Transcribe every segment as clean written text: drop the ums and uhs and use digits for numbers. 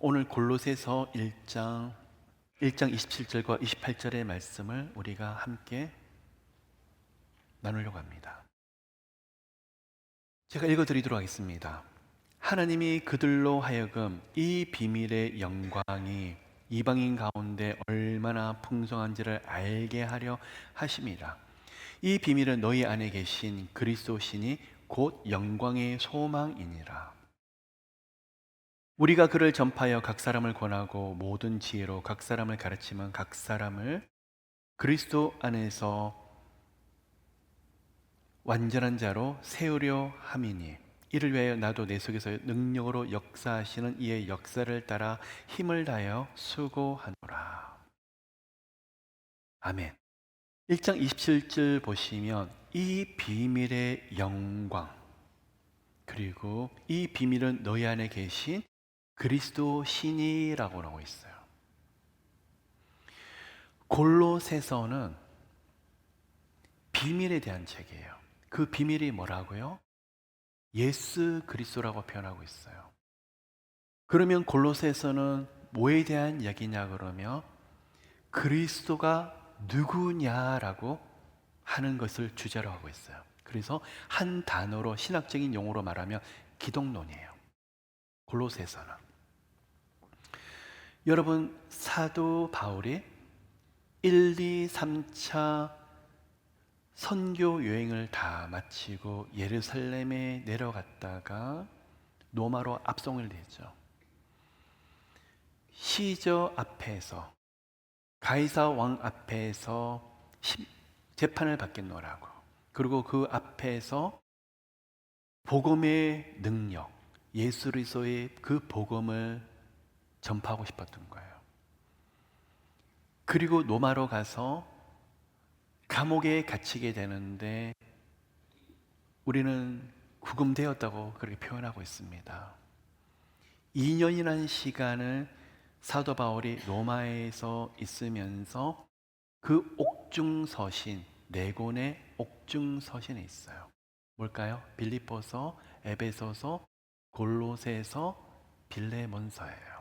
오늘 골로새서 1장 27절과 28절의 말씀을 우리가 함께 나누려고 합니다. 제가 읽어드리도록 하겠습니다. 하나님이 그들로 하여금 이 비밀의 영광이 이방인 가운데 얼마나 풍성한지를 알게 하려 하심이라. 이 비밀은 너희 안에 계신 그리스도 신이 곧 영광의 소망이니라. 우리가 그를 전파하여 각 사람을 권하고 모든 지혜로 각 사람을 가르치면 각 사람을 그리스도 안에서 완전한 자로 세우려 함이니, 이를 위하여 나도 내 속에서 능력으로 역사하시는 이의 역사를 따라 힘을 다하여 수고하노라. 아멘. 1장 27절 보시면 이 비밀의 영광, 그리고 이 비밀은 너희 안에 계신 그리스도 신이라고 나오고 있어요. 골로새서는 비밀에 대한 책이에요. 그 비밀이 뭐라고요? 예수 그리스도라고 표현하고 있어요. 그러면 골로새서는 뭐에 대한 이야기냐 그러면 그리스도가 누구냐라고 하는 것을 주제로 하고 있어요. 그래서 한 단어로 신학적인 용어로 말하면 기독론이에요. 골로새서는. 여러분, 사도 바울이 1, 2, 3차 선교 여행을 다 마치고 예루살렘에 내려갔다가 로마로 압송을 되죠. 시저 앞에서, 가이사 왕 앞에서 재판을 받겠노라고, 그리고 그 앞에서 복음의 능력, 예수 그리스도의 그 복음을 전파하고 싶었던 거예요. 그리고 로마로 가서 감옥에 갇히게 되는데 우리는 구금되었다고 그렇게 표현하고 있습니다. 2년이라는 시간을 사도 바울이 로마에서 있으면서 그 옥중서신, 네 권의 옥중서신에 있어요. 뭘까요? 빌립보서, 에베소서, 골로새서, 빌레몬서예요.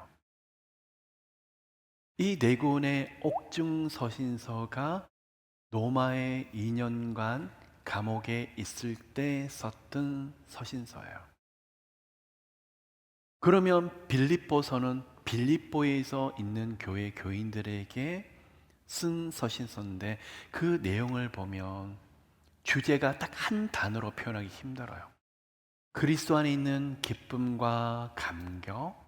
이 네 권의 옥중서신서가 로마에 2년간 감옥에 있을 때 썼던 서신서예요. 그러면 빌립보서는 빌립보에서 있는 교회 교인들에게 쓴 서신서인데, 그 내용을 보면 주제가 딱 한 단어로 표현하기 힘들어요. 그리스도 안에 있는 기쁨과 감격,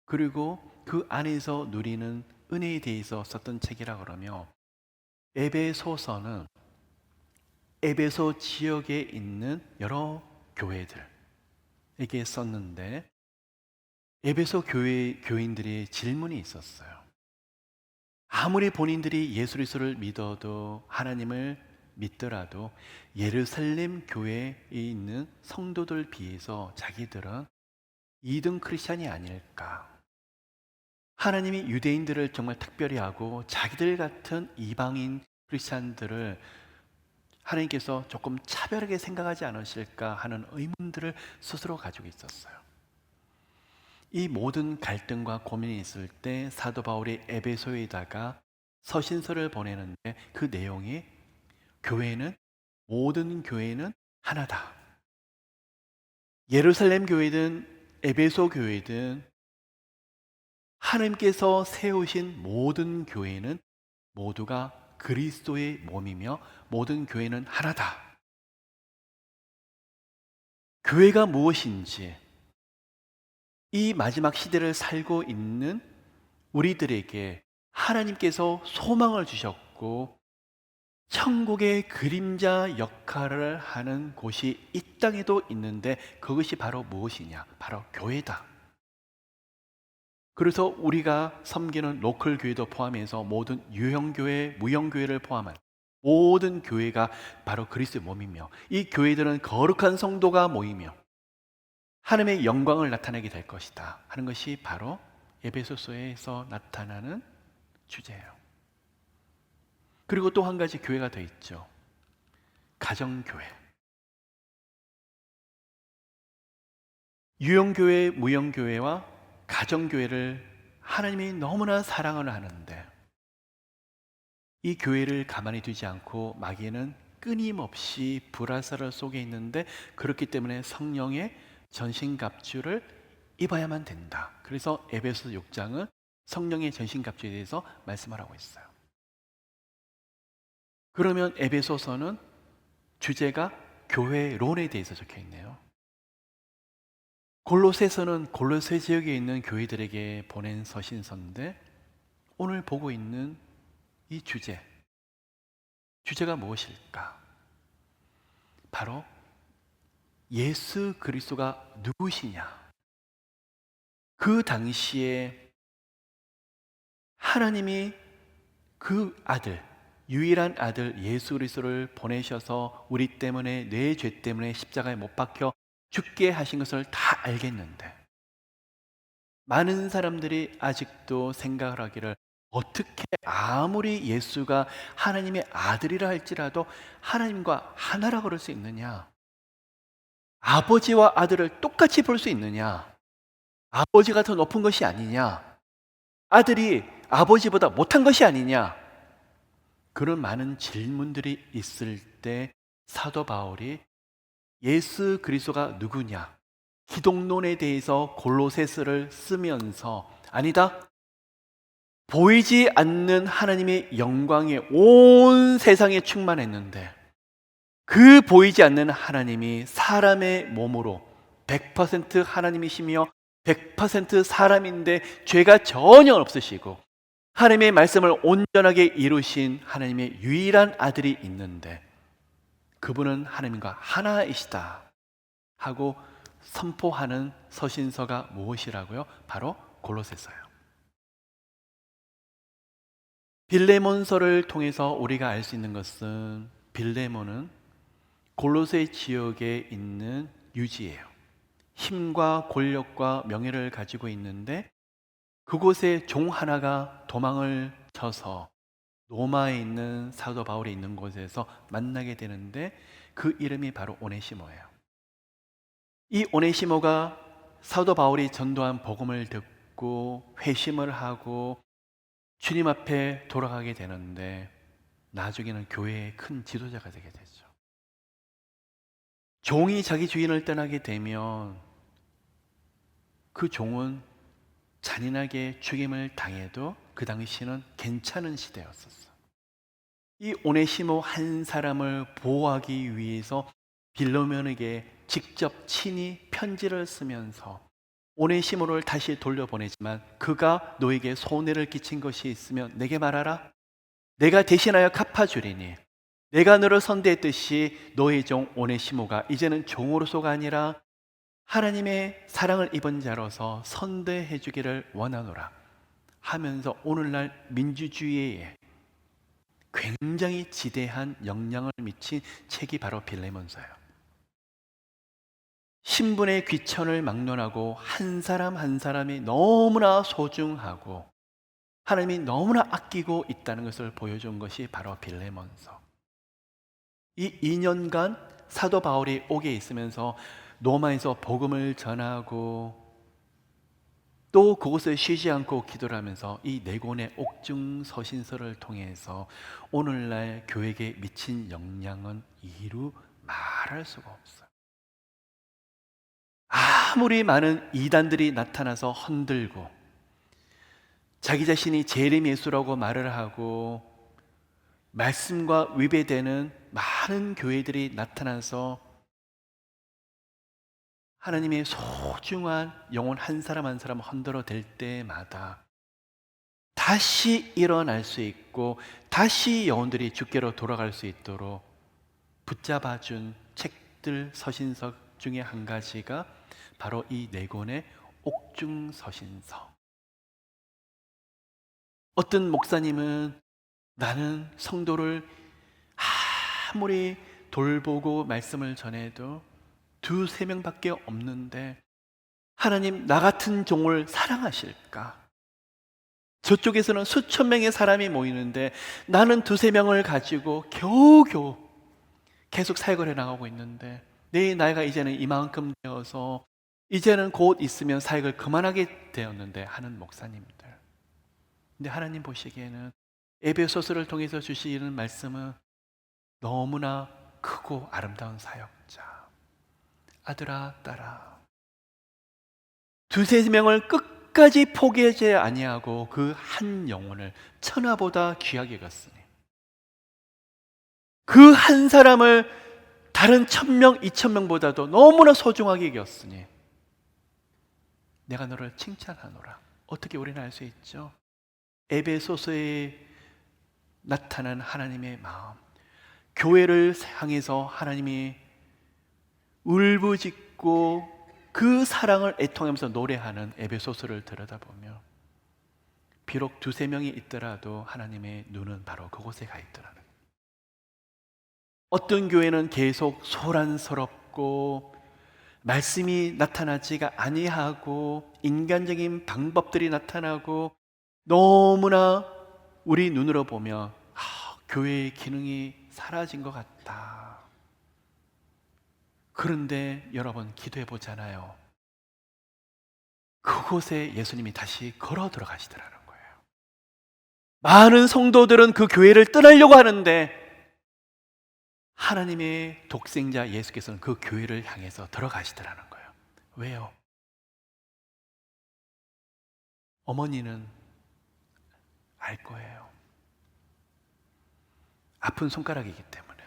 그리고 그 안에서 누리는 은혜에 대해서 썼던 책이라 그러며, 에베소서는 에베소 지역에 있는 여러 교회들에게 썼는데, 에베소 교인들의 질문이 있었어요. 아무리 본인들이 예수 그리스도를 믿어도, 하나님을 믿더라도 예루살렘 교회에 있는 성도들 비해서 자기들은 2등 크리스찬이 아닐까? 하나님이 유대인들을 정말 특별히 하고 자기들 같은 이방인 크리스찬들을 하나님께서 조금 차별하게 생각하지 않으실까 하는 의문들을 스스로 가지고 있었어요. 이 모든 갈등과 고민이 있을 때 사도 바울이 에베소에다가 서신서를 보내는데, 그 내용이 모든 교회는 하나다. 예루살렘 교회든 에베소 교회든 하나님께서 세우신 모든 교회는 모두가 그리스도의 몸이며 모든 교회는 하나다. 교회가 무엇인지, 이 마지막 시대를 살고 있는 우리들에게 하나님께서 소망을 주셨고 천국의 그림자 역할을 하는 곳이 이 땅에도 있는데, 그것이 바로 무엇이냐? 바로 교회다. 그래서 우리가 섬기는 로컬 교회도 포함해서 모든 유형교회, 무형교회를 포함한 모든 교회가 바로 그리스도의 몸이며, 이 교회들은 거룩한 성도가 모이며 하나님의 영광을 나타내게 될 것이다 하는 것이 바로 에베소서에서 나타나는 주제예요. 그리고 또 한 가지 교회가 더 있죠. 가정교회. 유형교회, 무형교회와 가정교회를 하나님이 너무나 사랑을 하는데 이 교회를 가만히 두지 않고 마귀는 끊임없이 불화살을 쏘게 있는데, 그렇기 때문에 성령의 전신갑주를 입어야만 된다. 그래서 에베소서 6장은 성령의 전신갑주에 대해서 말씀을 하고 있어요. 그러면 에베소서는 주제가 교회론에 대해서 적혀 있네요. 골로새서는 골로새 지역에 있는 교회들에게 보낸 서신서인데, 오늘 보고 있는 이 주제가 무엇일까? 바로 예수 그리스도가 누구시냐? 그 당시에 하나님이 그 아들, 유일한 아들 예수 그리스도를 보내셔서 우리 때문에, 내 죄 때문에 십자가에 못 박혀 죽게 하신 것을 다 알겠는데, 많은 사람들이 아직도 생각을 하기를, 어떻게 아무리 예수가 하나님의 아들이라 할지라도 하나님과 하나라 그럴 수 있느냐? 아버지와 아들을 똑같이 볼 수 있느냐? 아버지가 더 높은 것이 아니냐? 아들이 아버지보다 못한 것이 아니냐? 그런 많은 질문들이 있을 때 사도 바울이 예수 그리스도가 누구냐? 기독론에 대해서 골로새서를 쓰면서, 아니다, 보이지 않는 하나님의 영광에 온 세상에 충만했는데 그 보이지 않는 하나님이 사람의 몸으로 100% 하나님이시며 100% 사람인데 죄가 전혀 없으시고 하나님의 말씀을 온전하게 이루신 하나님의 유일한 아들이 있는데, 그분은 하나님과 하나이시다 하고 선포하는 서신서가 무엇이라고요? 바로 골로새서예요. 빌레몬서를 통해서 우리가 알 수 있는 것은, 빌레몬은 골로새 지역에 있는 유지예요. 힘과 권력과 명예를 가지고 있는데 그곳에 종 하나가 도망을 쳐서 로마에 있는 사도 바울이 있는 곳에서 만나게 되는데, 그 이름이 바로 오네시모예요. 이 오네시모가 사도 바울이 전도한 복음을 듣고 회심을 하고 주님 앞에 돌아가게 되는데, 나중에는 교회의 큰 지도자가 되게 되죠. 종이 자기 주인을 떠나게 되면 그 종은 잔인하게 죽임을 당해도 그 당시는 괜찮은 시대였었어. 이 오네시모 한 사람을 보호하기 위해서 빌레몬에게 직접 친히 편지를 쓰면서 오네시모를 다시 돌려보내지만, 그가 너에게 손해를 끼친 것이 있으면 내게 말하라. 내가 대신하여 갚아주리니 내가 너를 선대했듯이 너의 종 오네시모가 이제는 종으로서가 아니라 하나님의 사랑을 입은 자로서 선대해 주기를 원하노라 하면서 오늘날 민주주의에 굉장히 지대한 영향을 미친 책이 바로 빌레몬서예요. 신분의 귀천을 막론하고 한 사람 한 사람이 너무나 소중하고 하나님이 너무나 아끼고 있다는 것을 보여준 것이 바로 빌레몬서. 이 2년간 사도 바울이 옥에 있으면서 로마에서 복음을 전하고 또 그곳에 쉬지 않고 기도를 하면서 이 네 권의 옥중 서신서를 통해서 오늘날 교회에 미친 영향은 이루 말할 수가 없어요. 아무리 많은 이단들이 나타나서 흔들고 자기 자신이 재림 예수라고 말을 하고 말씀과 위배되는 많은 교회들이 나타나서 하나님의 소중한 영혼 한 사람 한 사람 흔들어 댈 때마다 다시 일어날 수 있고 다시 영혼들이 주께로 돌아갈 수 있도록 붙잡아준 책들, 서신서 중에 한 가지가 바로 이 네 권의 옥중 서신서. 어떤 목사님은 나는 성도를 아무리 돌보고 말씀을 전해도 2-3명밖에 없는데 하나님 나 같은 종을 사랑하실까? 저쪽에서는 수천 명의 사람이 모이는데 나는 2-3명을 가지고 겨우겨우 계속 사역을 해나가고 있는데 내 나이가 이제는 이만큼 되어서 이제는 곧 있으면 사역을 그만하게 되었는데 하는 목사님들. 근데 하나님 보시기에는 에베소서를 통해서 주시는 말씀은 너무나 크고 아름다운 사역자. 아들아, 딸아. 두세 명을 끝까지 포기하지 아니하고 그 한 영혼을 천하보다 귀하게 여겼으니 그 한 사람을 다른 1,000명, 2,000명보다도 너무나 소중하게 여겼으니 내가 너를 칭찬하노라. 어떻게 우리는 알 수 있죠? 에베소서에 나타난 하나님의 마음, 교회를 향해서 하나님이 울부짖고 그 사랑을 애통하면서 노래하는 에베소서를 들여다보며 비록 두세 명이 있더라도 하나님의 눈은 바로 그곳에 가 있더라는 거예요. 어떤 교회는 계속 소란스럽고 말씀이 나타나지가 아니하고 인간적인 방법들이 나타나고 너무나 우리 눈으로 보면 교회의 기능이 사라진 것 같다. 그런데 여러분 기도해 보잖아요. 그곳에 예수님이 다시 걸어 들어가시더라는 거예요. 많은 성도들은 그 교회를 떠나려고 하는데 하나님의 독생자 예수께서는 그 교회를 향해서 들어가시더라는 거예요. 왜요? 어머니는 알 거예요. 아픈 손가락이기 때문에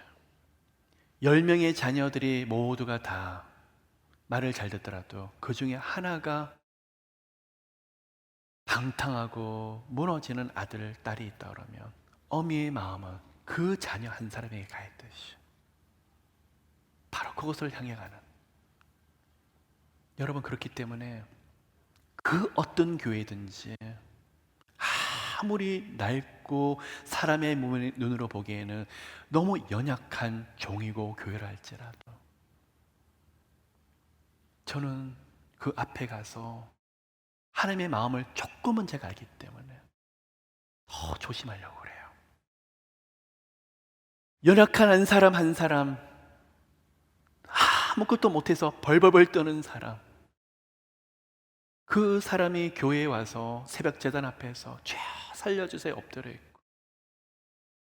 10명의 자녀들이 모두가 다 말을 잘 듣더라도 그 중에 하나가 방탕하고 무너지는 아들, 딸이 있다 그러면 어미의 마음은 그 자녀 한 사람에게 가 있듯이 바로 그것을 향해 가는. 여러분 그렇기 때문에 그 어떤 교회든지 아무리 낡고 사람의 눈으로 보기에는 너무 연약한 종이고 교회라 할지라도 저는 그 앞에 가서 하나님의 마음을 조금은 제가 알기 때문에 더 조심하려고 그래요. 연약한 한 사람 한 사람, 아무것도 못해서 벌벌벌 떠는 사람, 그 사람이 교회에 와서 새벽 제단 앞에서 죄 살려주세요 엎드려 있고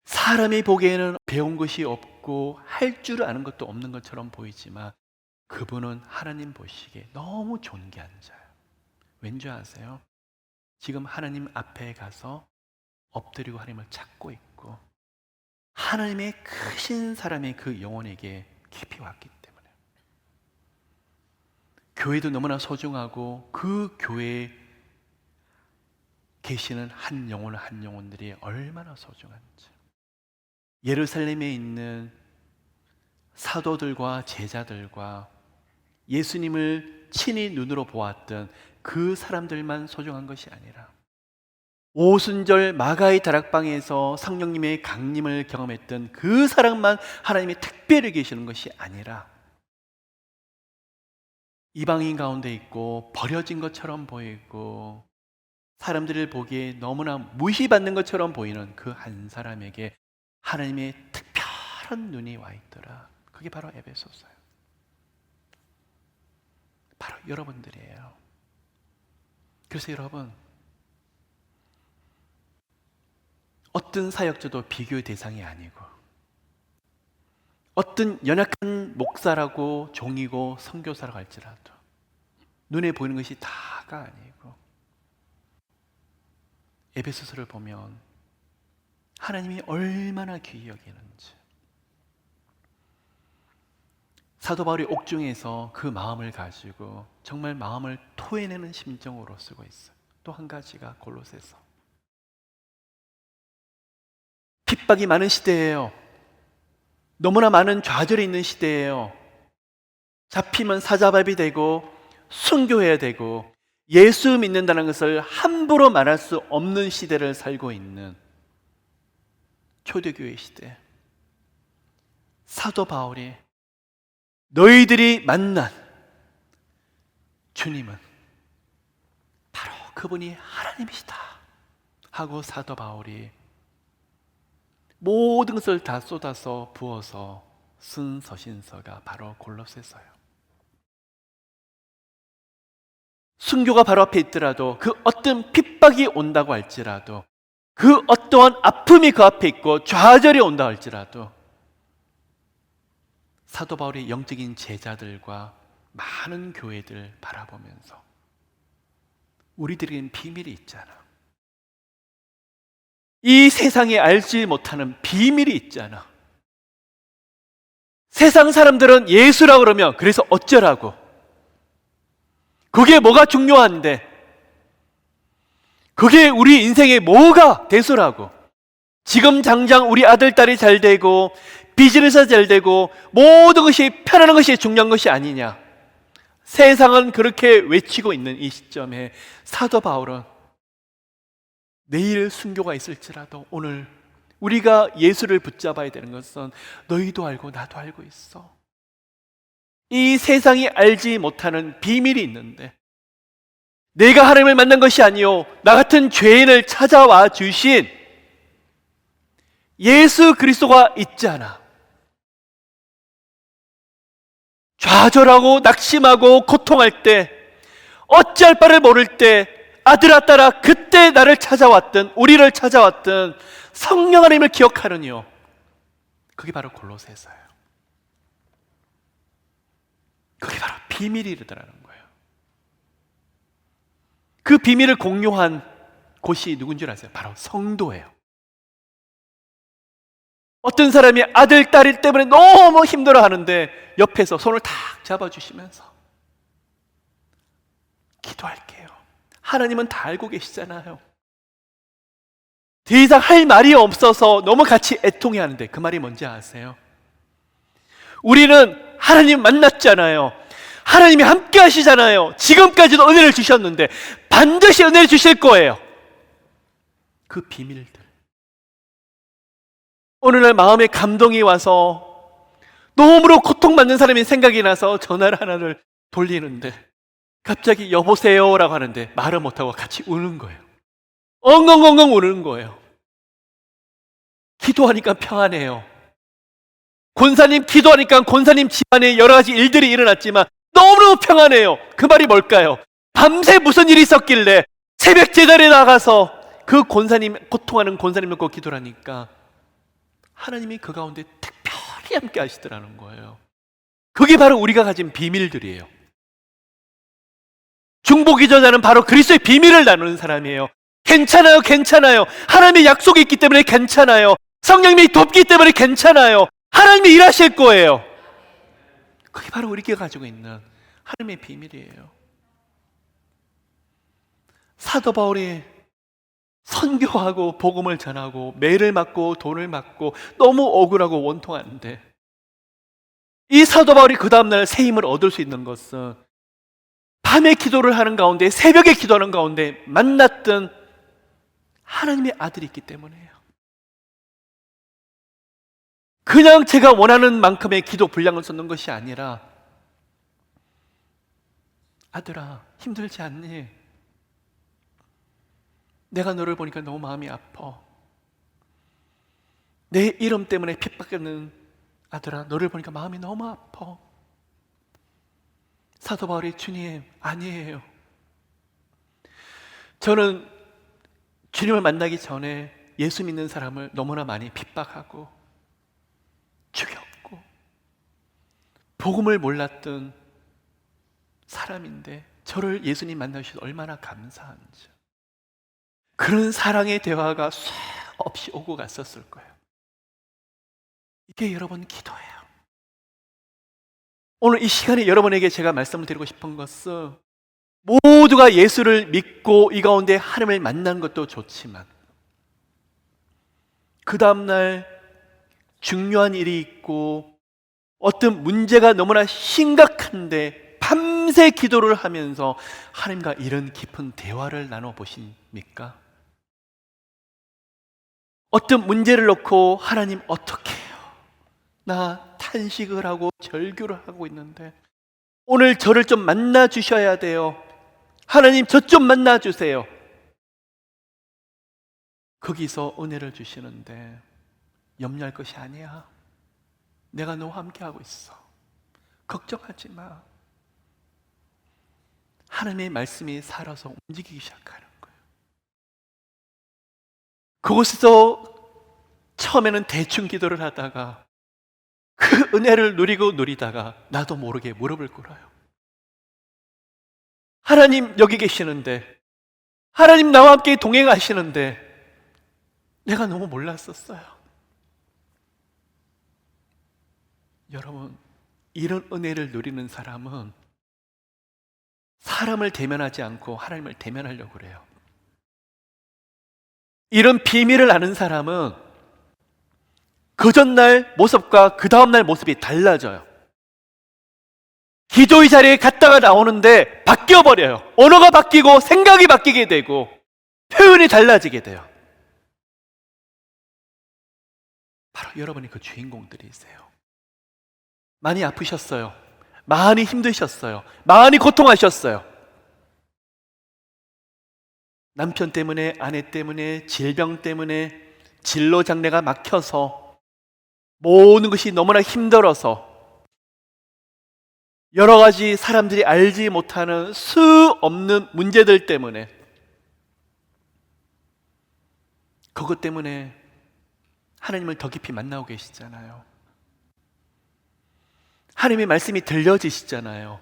사람이 보기에는 배운 것이 없고 할 줄 아는 것도 없는 것처럼 보이지만 그분은 하나님 보시기에 너무 존귀한 자예요. 왠지 아세요? 지금 하나님 앞에 가서 엎드리고 하나님을 찾고 있고 하나님의 크신 사람의 그 영혼에게 깊이 왔기 때문에 교회도 너무나 소중하고 그 교회에 계시는 한 영혼 한 영혼들이 얼마나 소중한지. 예루살렘에 있는 사도들과 제자들과 예수님을 친히 눈으로 보았던 그 사람들만 소중한 것이 아니라 오순절 마가의 다락방에서 성령님의 강림을 경험했던 그 사람만 하나님이 특별히 계시는 것이 아니라 이방인 가운데 있고 버려진 것처럼 보이고 사람들을 보기에 너무나 무시받는 것처럼 보이는 그 한 사람에게 하나님의 특별한 눈이 와 있더라. 그게 바로 에베소서예요. 바로 여러분들이에요. 그래서 여러분 어떤 사역자도 비교의 대상이 아니고 어떤 연약한 목사라고 종이고 선교사라고 할지라도 눈에 보이는 것이 다가 아니고 에베소서를 보면 하나님이 얼마나 귀히 여기는지 사도 바울이 옥중에서 그 마음을 가지고 정말 마음을 토해내는 심정으로 쓰고 있어요. 또 한 가지가 골로새서 핍박이 많은 시대예요. 너무나 많은 좌절이 있는 시대예요. 잡히면 사자밥이 되고 순교해야 되고 예수 믿는다는 것을 함부로 말할 수 없는 시대를 살고 있는 초대교회 시대. 사도 바울이 너희들이 만난 주님은 바로 그분이 하나님이시다 하고 사도 바울이 모든 것을 다 쏟아서 부어서 쓴 서신서가 바로 골로새서예요. 순교가 바로 앞에 있더라도, 그 어떤 핍박이 온다고 할지라도, 그 어떠한 아픔이 그 앞에 있고 좌절이 온다 할지라도, 사도 바울의 영적인 제자들과 많은 교회들 바라보면서 우리들에겐 비밀이 있잖아. 이 세상에 알지 못하는 비밀이 있잖아. 세상 사람들은 예수라고 그러면 그래서 어쩌라고? 그게 뭐가 중요한데? 그게 우리 인생에 뭐가 대수라고? 지금 당장 우리 아들, 딸이 잘 되고 비즈니스가 잘 되고 모든 것이 편안한 것이 중요한 것이 아니냐? 세상은 그렇게 외치고 있는 이 시점에 사도 바울은 내일 순교가 있을지라도 오늘 우리가 예수를 붙잡아야 되는 것은 너희도 알고 나도 알고 있어. 이 세상이 알지 못하는 비밀이 있는데, 내가 하나님을 만난 것이 아니요 나 같은 죄인을 찾아와 주신 예수 그리스도가 있잖아. 좌절하고 낙심하고 고통할 때, 어찌할 바를 모를 때, 아들아 딸아 그때 나를 찾아왔던, 우리를 찾아왔던 성령 하나님을 기억하느뇨. 그게 바로 골로새서예요. 그게 바로 비밀이라는 거예요. 그 비밀을 공유한 곳이 누군 줄 아세요? 바로 성도예요. 어떤 사람이 아들, 딸 때문에 너무 힘들어하는데 옆에서 손을 탁 잡아주시면서 기도할게요. 하나님은 다 알고 계시잖아요. 더 이상 할 말이 없어서 너무 같이 애통해하는데 그 말이 뭔지 아세요? 우리는 하나님 만났잖아요. 하나님이 함께 하시잖아요. 지금까지도 은혜를 주셨는데 반드시 은혜를 주실 거예요. 그 비밀들. 어느 날 마음에 감동이 와서 너무로 고통받는 사람이 생각이 나서 전화를 하나를 돌리는데 갑자기 여보세요라고 하는데 말을 못하고 같이 우는 거예요. 엉엉엉엉 우는 거예요. 기도하니까 평안해요. 권사님 기도하니까 권사님 집안에 여러 가지 일들이 일어났지만 너무너무 평안해요. 그 말이 뭘까요? 밤새 무슨 일이 있었길래 새벽 제자리에 나가서 그 권사님, 고통하는 권사님 놓고 기도를 하니까 하나님이 그 가운데 특별히 함께 하시더라는 거예요. 그게 바로 우리가 가진 비밀들이에요. 중보기도자는 바로 그리스도의 비밀을 나누는 사람이에요. 괜찮아요, 괜찮아요. 하나님의 약속이 있기 때문에 괜찮아요. 성령님이 돕기 때문에 괜찮아요. 하나님이 일하실 거예요. 그게 바로 우리가 가지고 있는 하나님의 비밀이에요. 사도 바울이 선교하고 복음을 전하고 매를 맞고 돈을 맞고 너무 억울하고 원통한데, 이 사도 바울이 그 다음날 새 힘을 얻을 수 있는 것은 밤에 기도를 하는 가운데, 새벽에 기도하는 가운데 만났던 하나님의 아들이 있기 때문이에요. 그냥 제가 원하는 만큼의 기도 분량을 쏟는 것이 아니라, 아들아 힘들지 않니? 내가 너를 보니까 너무 마음이 아파. 내 이름 때문에 핍박받는 아들아, 너를 보니까 마음이 너무 아파. 사도 바울이 주님, 아니에요. 저는 주님을 만나기 전에 예수 믿는 사람을 너무나 많이 핍박하고 죽였고 복음을 몰랐던 사람인데 저를 예수님 만나주셔서 얼마나 감사한지. 그런 사랑의 대화가 수없이 오고 갔었을 거예요. 이게 여러분 기도예요. 오늘 이 시간에 여러분에게 제가 말씀을 드리고 싶은 것은, 모두가 예수를 믿고 이 가운데 하나님을 만난 것도 좋지만 그 다음날 중요한 일이 있고 어떤 문제가 너무나 심각한데 밤새 기도를 하면서 하나님과 이런 깊은 대화를 나눠보십니까? 어떤 문제를 놓고 하나님 어떻게 해요? 나 탄식을 하고 절규를 하고 있는데 오늘 저를 좀 만나 주셔야 돼요. 하나님 저 좀 만나 주세요. 거기서 은혜를 주시는데 염려할 것이 아니야. 내가 너와 함께 하고 있어. 걱정하지 마. 하나님의 말씀이 살아서 움직이기 시작하는 거예요. 그곳에서 처음에는 대충 기도를 하다가 그 은혜를 누리다가 나도 모르게 무릎을 꿇어요. 하나님 여기 계시는데, 하나님 나와 함께 동행하시는데 내가 너무 몰랐었어요. 여러분, 이런 은혜를 누리는 사람은 사람을 대면하지 않고 하나님을 대면하려고 그래요. 이런 비밀을 아는 사람은 그 전날 모습과 그 다음날 모습이 달라져요. 기도의 자리에 갔다가 나오는데 바뀌어버려요. 언어가 바뀌고 생각이 바뀌게 되고 표현이 달라지게 돼요. 바로 여러분이 그 주인공들이세요. 많이 아프셨어요. 많이 힘드셨어요. 많이 고통하셨어요. 남편 때문에, 아내 때문에, 질병 때문에, 진로 장래가 막혀서 모든 것이 너무나 힘들어서 여러 가지 사람들이 알지 못하는 수 없는 문제들 때문에, 그것 때문에 하나님을 더 깊이 만나고 계시잖아요. 하나님의 말씀이 들려지시잖아요.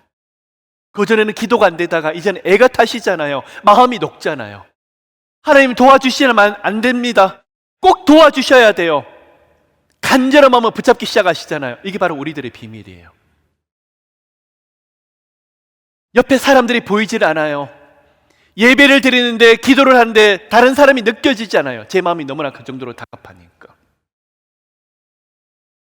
그전에는 기도가 안 되다가 이제는 애가 타시잖아요. 마음이 녹잖아요. 하나님 도와주시면 안 됩니다. 꼭 도와주셔야 돼요. 간절한 마음을 붙잡기 시작하시잖아요. 이게 바로 우리들의 비밀이에요. 옆에 사람들이 보이질 않아요. 예배를 드리는데, 기도를 하는데 다른 사람이 느껴지지 않아요. 제 마음이 너무나 그 정도로 답답하니까.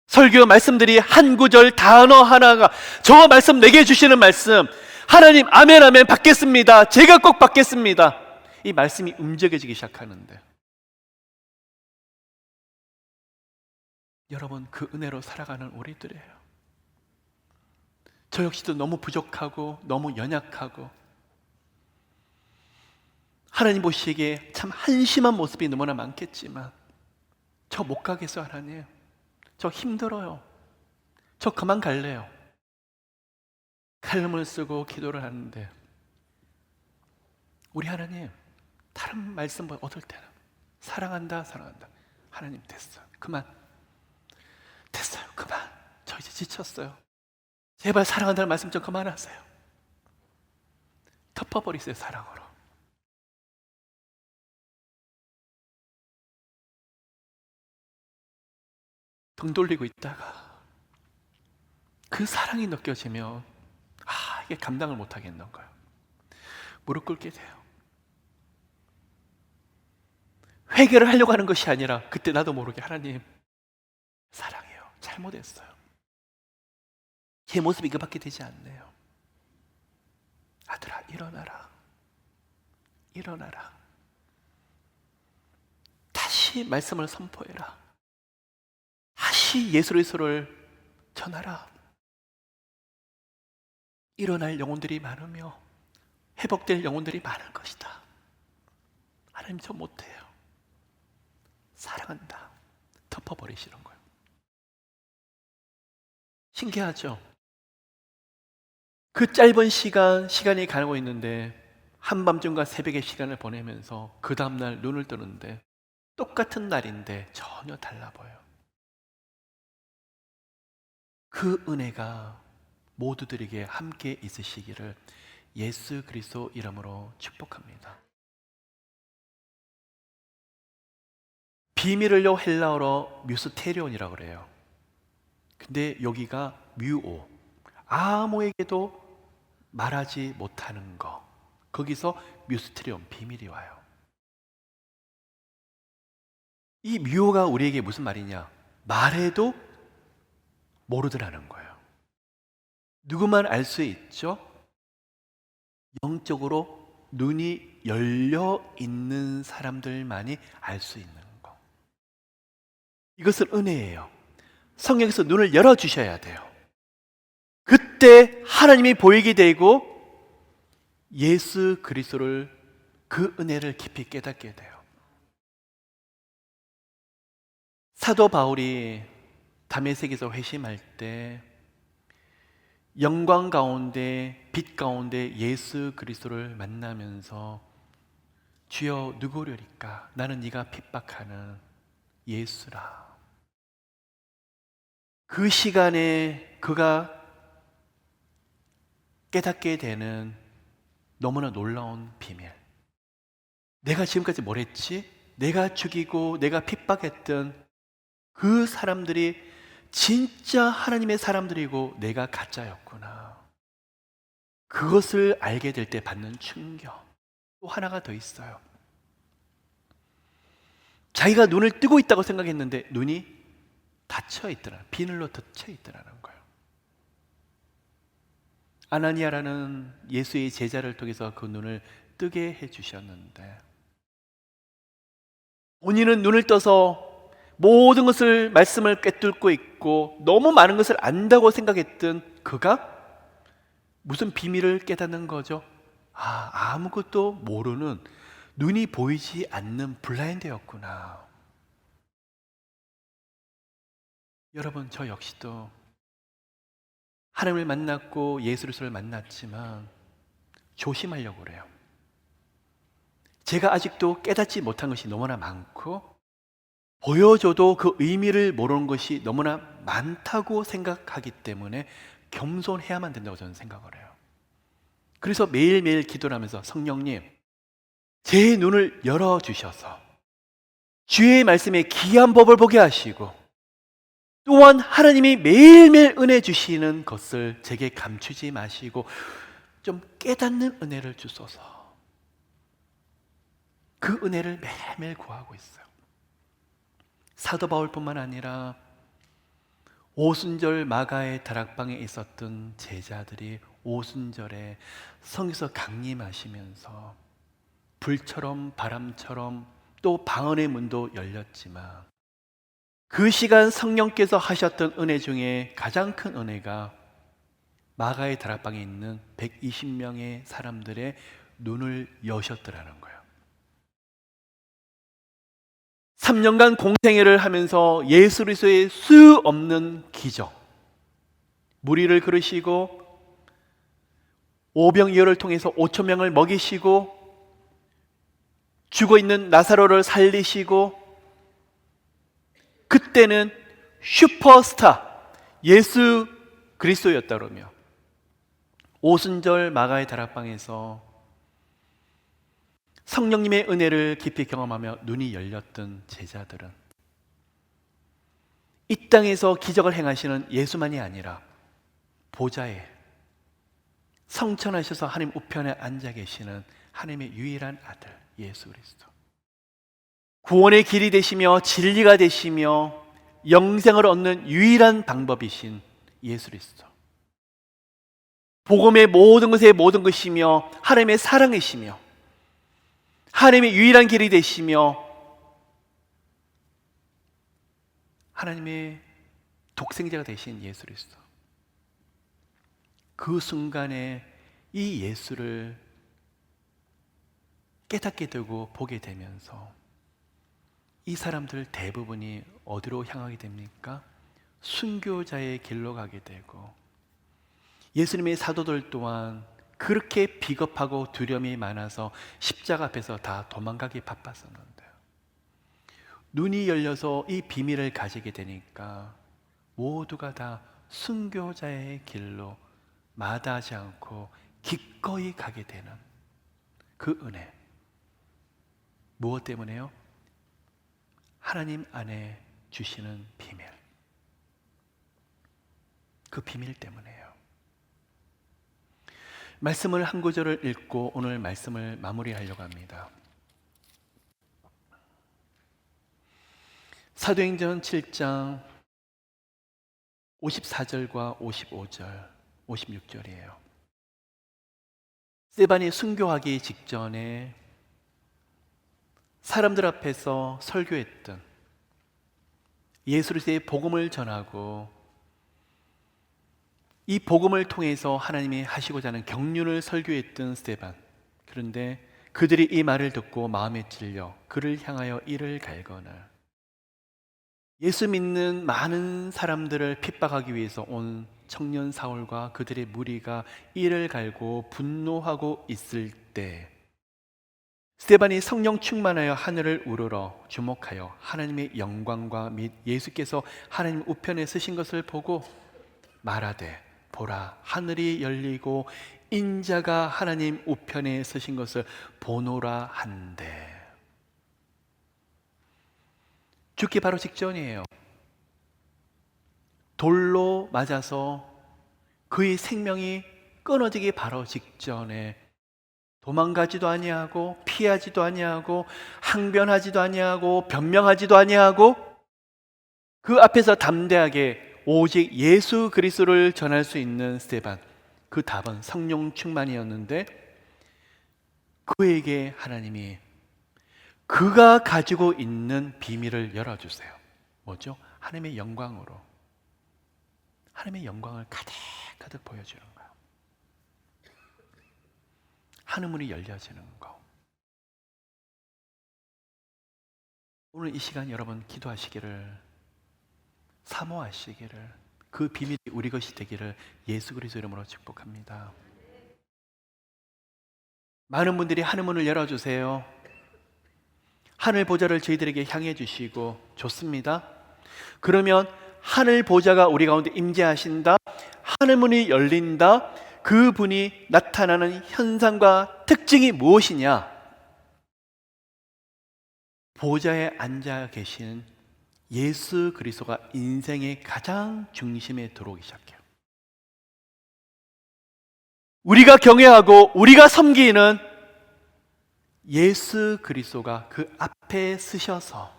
설교 말씀들이 한 구절 단어 하나가, 저 말씀 내게 주시는 말씀, 하나님 아멘 아멘 받겠습니다, 제가 꼭 받겠습니다, 이 말씀이 움직여지기 시작하는데, 여러분, 그 은혜로 살아가는 우리들이에요. 저 역시도 너무 부족하고 너무 연약하고 하나님 보시기에 참 한심한 모습이 너무나 많겠지만, 저 못 가겠어요. 하나님, 저 힘들어요. 저 그만 갈래요. 칼럼을 쓰고 기도를 하는데, 우리 하나님 다른 말씀 얻을 때는 사랑한다 사랑한다, 하나님 됐어요, 그만, 됐어요, 그만, 저 이제 지쳤어요, 제발 사랑한다는 말씀 좀 그만하세요. 덮어버리세요, 사랑으로. 등 돌리고 있다가 그 사랑이 느껴지면, 이게 감당을 못 하겠는 거예요. 무릎 꿇게 돼요. 회개를 하려고 하는 것이 아니라 그때 나도 모르게, 하나님 사랑해요, 잘못했어요, 제 모습이 이거밖에 되지 않네요. 아들아 일어나라, 일어나라, 다시 말씀을 선포해라, 다시 예수 그리스도를 전하라. 일어날 영혼들이 많으며 회복될 영혼들이 많을 것이다. 하나님 저 못해요, 사랑한다, 덮어버리시는 거예요. 신기하죠? 그 짧은 시간이 가고 있는데, 한밤중과 새벽의 시간을 보내면서 그 다음날 눈을 뜨는데 똑같은 날인데 전혀 달라 보여요. 그 은혜가 모두들에게 함께 있으시기를 예수 그리스도 이름으로 축복합니다. 비밀을요 헬라어로 뮤스테리온이라고 그래요. 근데 여기가 뮤오, 아무에게도 말하지 못하는 거, 거기서 뮤스테리온, 비밀이 와요. 이 뮤오가 우리에게 무슨 말이냐, 말해도 모르더라는 거예요. 누구만 알 수 있죠? 영적으로 눈이 열려 있는 사람들만이 알 수 있는 거. 이것은 은혜예요. 성령께서 눈을 열어주셔야 돼요. 그때 하나님이 보이게 되고 예수 그리스도를, 그 은혜를 깊이 깨닫게 돼요. 사도 바울이 다메섹에서 회심할 때 영광 가운데 빛 가운데 예수 그리스도를 만나면서 주여 누구려니까 나는 네가 핍박하는 예수라. 그 시간에 그가 깨닫게 되는 너무나 놀라운 비밀. 내가 지금까지 뭘 했지? 내가 죽이고 내가 핍박했던 그 사람들이 진짜 하나님의 사람들이고 내가 가짜였구나. 그것을 알게 될 때 받는 충격. 또 하나가 더 있어요. 자기가 눈을 뜨고 있다고 생각했는데 눈이 닫혀 있더라. 비늘로 덮쳐 있더라는 거예요. 아나니아라는 예수의 제자를 통해서 그 눈을 뜨게 해주셨는데 본인은 눈을 떠서 모든 것을 말씀을 꿰뚫고 있고 너무 많은 것을 안다고 생각했던 그가 무슨 비밀을 깨닫는 거죠? 아무것도 모르는 눈이 보이지 않는 블라인드였구나. 여러분, 저 역시도 하나님을 만났고 예수 그리스도를 만났지만 조심하려고 그래요. 제가 아직도 깨닫지 못한 것이 너무나 많고 보여줘도 그 의미를 모르는 것이 너무나 많다고 생각하기 때문에 겸손해야만 된다고 저는 생각을 해요. 그래서 매일매일 기도를 하면서 성령님, 제 눈을 열어주셔서 주의 말씀에 귀한 법을 보게 하시고 또한 하나님이 매일매일 은혜 주시는 것을 제게 감추지 마시고 좀 깨닫는 은혜를 주소서. 그 은혜를 매일매일 구하고 있어요. 사도 바울뿐만 아니라 오순절 마가의 다락방에 있었던 제자들이 오순절에 성에서 강림하시면서 불처럼 바람처럼 또 방언의 문도 열렸지만 그 시간 성령께서 하셨던 은혜 중에 가장 큰 은혜가 마가의 다락방에 있는 120명의 사람들의 눈을 여셨더라는 거예요. 3년간 공생애를 하면서 예수 그리스도의 수 없는 기적, 무리를 그르시고 오병이어를 통해서 5천 명을 먹이시고 죽어있는 나사로를 살리시고 그때는 슈퍼스타 예수 그리스도였다 그러며 오순절 마가의 다락방에서 성령님의 은혜를 깊이 경험하며 눈이 열렸던 제자들은 이 땅에서 기적을 행하시는 예수만이 아니라 보좌에 성천하셔서 하나님 우편에 앉아 계시는 하나님의 유일한 아들 예수 그리스도, 구원의 길이 되시며 진리가 되시며 영생을 얻는 유일한 방법이신 예수 그리스도, 복음의 모든 것의 모든 것이며 하나님의 사랑이시며 하나님의 유일한 길이 되시며 하나님의 독생자가 되신 예수 그리스도. 그 순간에 이 예수를 깨닫게 되고 보게 되면서 이 사람들 대부분이 어디로 향하게 됩니까? 순교자의 길로 가게 되고 예수님의 사도들 또한 그렇게 비겁하고 두려움이 많아서 십자가 앞에서 다 도망가기 바빴었는데요. 눈이 열려서 이 비밀을 가지게 되니까 모두가 다 순교자의 길로 마다하지 않고 기꺼이 가게 되는 그 은혜. 무엇 때문에요? 하나님 안에 주시는 비밀. 그 비밀 때문에요. 말씀을 한 구절을 읽고 오늘 말씀을 마무리하려고 합니다. 사도행전 7장 54절과 55절, 56절이에요. 스데반이 순교하기 직전에 사람들 앞에서 설교했던 예수 그리스도의 복음을 전하고 이 복음을 통해서 하나님이 하시고자 하는 경륜을 설교했던 스데반. 그런데 그들이 이 말을 듣고 마음에 찔려 그를 향하여 이를 갈거늘 예수 믿는 많은 사람들을 핍박하기 위해서 온 청년 사울과 그들의 무리가 이를 갈고 분노하고 있을 때 스데반이 성령 충만하여 하늘을 우러러 주목하여 하나님의 영광과 및 예수께서 하나님 우편에 서신 것을 보고 말하되 보라 하늘이 열리고 인자가 하나님 우편에 서신 것을 보노라 한대. 죽기 바로 직전이에요. 돌로 맞아서 그의 생명이 끊어지기 바로 직전에 도망가지도 아니하고 피하지도 아니하고 항변하지도 아니하고 변명하지도 아니하고 그 앞에서 담대하게 오직 예수 그리스도를 전할 수 있는 스데반, 그 답은 성령 충만이었는데 그에게 하나님이 그가 가지고 있는 비밀을 열어주세요. 뭐죠? 하나님의 영광으로, 하나님의 영광을 가득 보여주는 거예요. 하늘문이 열려지는 거. 오늘 이 시간 여러분 기도하시기를, 사모하시기를, 그 비밀이 우리 것이 되기를 예수 그리스도 이름으로 축복합니다. 많은 분들이 하늘문을 열어주세요. 하늘 보좌를 저희들에게 향해 주시고 좋습니다. 그러면 하늘 보좌가 우리 가운데 임재하신다. 하늘문이 열린다. 그분이 나타나는 현상과 특징이 무엇이냐? 보좌에 앉아 계신 예수 그리스도가 인생의 가장 중심에 들어오기 시작해요. 우리가 경외하고 우리가 섬기는 예수 그리스도가 그 앞에 서셔서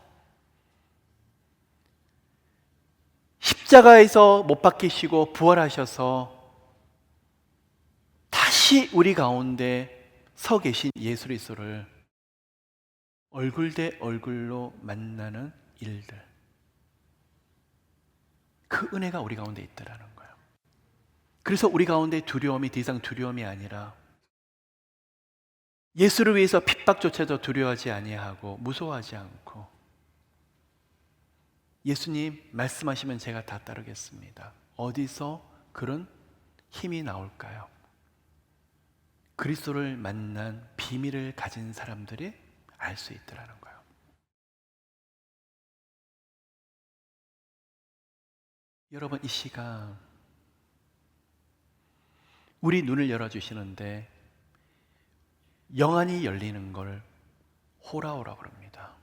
십자가에서 못 박히시고 부활하셔서 다시 우리 가운데 서 계신 예수 그리스도를 얼굴 대 얼굴로 만나는 일들, 그 은혜가 우리 가운데 있다라는 거예요. 그래서 우리 가운데 두려움이 더 이상 두려움이 아니라 예수를 위해서 핍박조차도 두려워하지 아니하고 무서워하지 않고 예수님 말씀하시면 제가 다 따르겠습니다. 어디서 그런 힘이 나올까요? 그리스도를 만난 비밀을 가진 사람들이 알 수 있더라는 거예요. 여러분 이 시간 우리 눈을 열어주시는데 영안이 열리는 걸 호라호라고 합니다.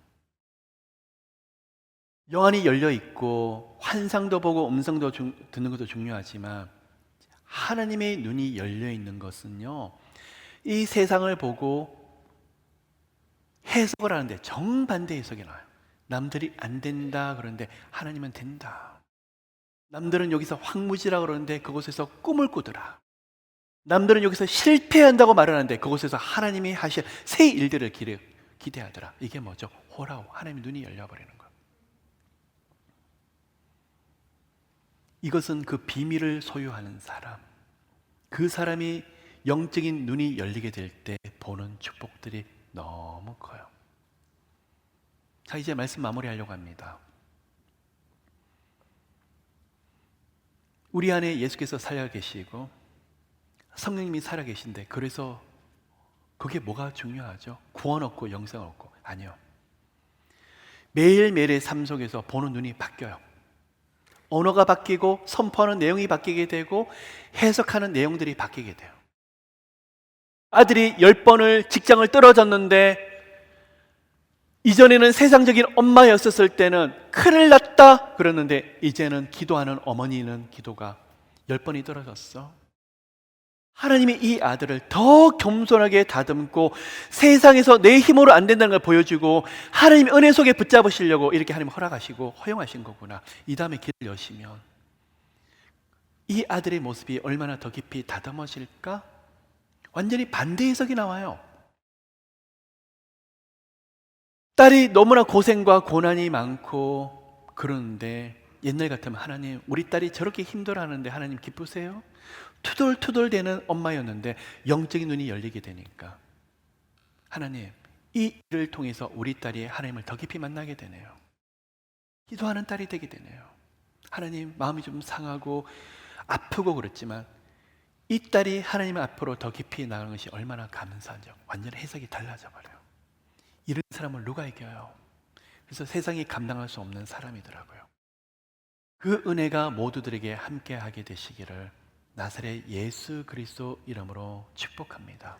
영안이 열려 있고 환상도 보고 음성도 듣는 것도 중요하지만 하나님의 눈이 열려 있는 것은요, 이 세상을 보고 해석을 하는데 정반대 해석이 나와요. 남들이 안 된다 그러는데 하나님은 된다. 남들은 여기서 황무지라 그러는데 그곳에서 꿈을 꾸더라. 남들은 여기서 실패한다고 말하는데 그곳에서 하나님이 하실 새 일들을 기대하더라. 이게 뭐죠? 호라오, 하나님의 눈이 열려버리는 거예요. 이것은 그 비밀을 소유하는 사람, 그 사람이 영적인 눈이 열리게 될 때 보는 축복들이 너무 커요. 자, 이제 말씀 마무리하려고 합니다. 우리 안에 예수께서 살아 계시고 성령님이 살아 계신데, 그래서 그게 뭐가 중요하죠? 구원 얻고 영생 얻고? 아니요. 매일매일의 삶 속에서 보는 눈이 바뀌어요. 언어가 바뀌고 선포하는 내용이 바뀌게 되고 해석하는 내용들이 바뀌게 돼요. 아들이 10번을 직장을 떨어졌는데 이전에는 세상적인 엄마였었을 때는 큰일 났다 그랬는데 이제는 기도하는 어머니는 기도가 10번이 떨어졌어. 하나님이 이 아들을 더 겸손하게 다듬고 세상에서 내 힘으로 안 된다는 걸 보여주고 하나님의 은혜 속에 붙잡으시려고 이렇게 하나님 허락하시고 허용하신 거구나. 이 다음에 길을 여시면 이 아들의 모습이 얼마나 더 깊이 다듬어질까? 완전히 반대 해석이 나와요. 딸이 너무나 고생과 고난이 많고 그러는데 옛날 같으면 하나님, 우리 딸이 저렇게 힘들어하는데 하나님 기쁘세요? 투덜투덜대는 엄마였는데 영적인 눈이 열리게 되니까 하나님, 이 일을 통해서 우리 딸이 하나님을 더 깊이 만나게 되네요. 기도하는 딸이 되게 되네요. 하나님, 마음이 좀 상하고 아프고 그렇지만 이 딸이 하나님 앞으로 더 깊이 나가는 것이 얼마나 감사한지 완전히 해석이 달라져 버려요. 이런 사람을 누가 이겨요? 그래서 세상이 감당할 수 없는 사람이더라고요. 그 은혜가 모두들에게 함께하게 되시기를 나사렛 예수 그리스도 이름으로 축복합니다.